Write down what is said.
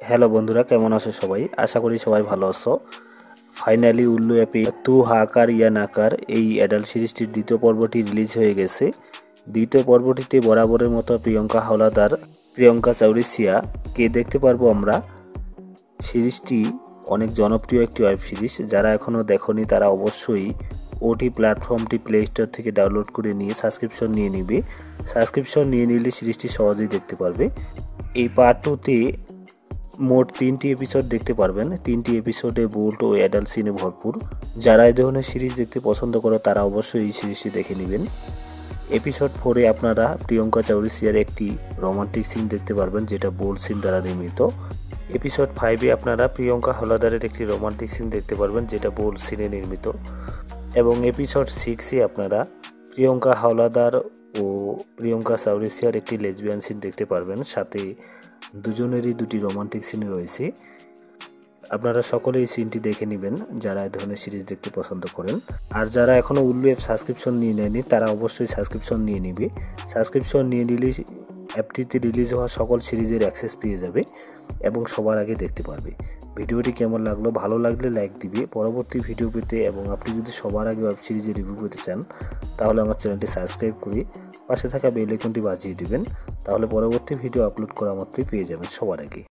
Hello বন্ধুরা, কেমন আছো সবাই? আশা করি সবাই ভালো আছো। ফাইনালি উল্লু অ্যাপে তু হাকার ইয়া নাকার এই অ্যাডাল্ট সিরিজটির দ্বিতীয় পর্বটি রিলিজ হয়ে গেছে। দ্বিতীয় পর্বটিতে বরাবরের মতো প্রিয়ঙ্কা হাওলাদার, প্রিয়ঙ্কা চৌরিসিয়া কে দেখতে পারবো আমরা। সিরিজটি অনেক জনপ্রিয় একটি ওয়েব সিরিজ। যারা এখনও দেখোনি তারা অবশ্যই ওটি প্ল্যাটফর্মটি প্লে স্টোর থেকে ডাউনলোড করে নিয়ে সাবস্ক্রিপশন নিয়ে নিবে। সাবস্ক্রিপশন নিয়ে নিলে সিরিজটি সহজেই দেখতে পারবে। এই পার্ট টুতে মোট 3টি এপিসোড দেখতে পারবেন। 3টি এপিসোডে বোল্ড ও অ্যাডাল্ট সিনে ভরপুর। যারা এই ধরনের সিরিজ দেখতে পছন্দ করো তারা অবশ্যই এই সিরিজটি দেখে নেবেন। এপিসোড 4-এ আপনারা প্রিয়ঙ্কা চৌরিসিয়ার একটি রোমান্টিক সিন দেখতে পারবেন, যেটা বোল্ড সিন দ্বারা নির্মিত। এপিসোড 5-এ আপনারা প্রিয়ঙ্কা হাওলাদারের একটি রোমান্টিক সিন দেখতে পারবেন, যেটা বোল্ড সিনে নির্মিত। এবং এপিসোড 6-এ আপনারা প্রিয়ঙ্কা হাওলাদার ও প্রিয়ঙ্কা চৌরিসিয়ার একটি লেসবিয়ান সিন দেখতে পারবেন, সাথে দুজনেরই দুটি রোমান্টিক সিন রয়েছে। আপনারা সকলে এই সিনটি দেখে নেবেন যারা এই ধরনের সিরিজ দেখতে পছন্দ করেন। আর যারা এখনও উল্লু অ্যাপ সাবস্ক্রিপশন নিয়ে নেয়নি তারা অবশ্যই সাবস্ক্রিপশন নিয়ে নেবে। সাবস্ক্রিপশন নিয়ে নিলে অ্যাপটিতে রিলিজ হওয়া সকল সিরিজের অ্যাক্সেস পেয়ে যাবে এবং সবার আগে দেখতে পারবে। ভিডিওটি কেমন লাগলো? ভালো লাগলে লাইক দিবে। পরবর্তী ভিডিও পেতে এবং আপনি যদি সবার আগে ওয়েব সিরিজের রিভিউ পেতে চান তাহলে আমার চ্যানেলটি সাবস্ক্রাইব করে পাশে থাকা বেল আইকনটি বাজিয়ে দিবেন। তাহলে পরবর্তী ভিডিও আপলোড করা মাত্রই পেয়ে যাবেন সবার আগে।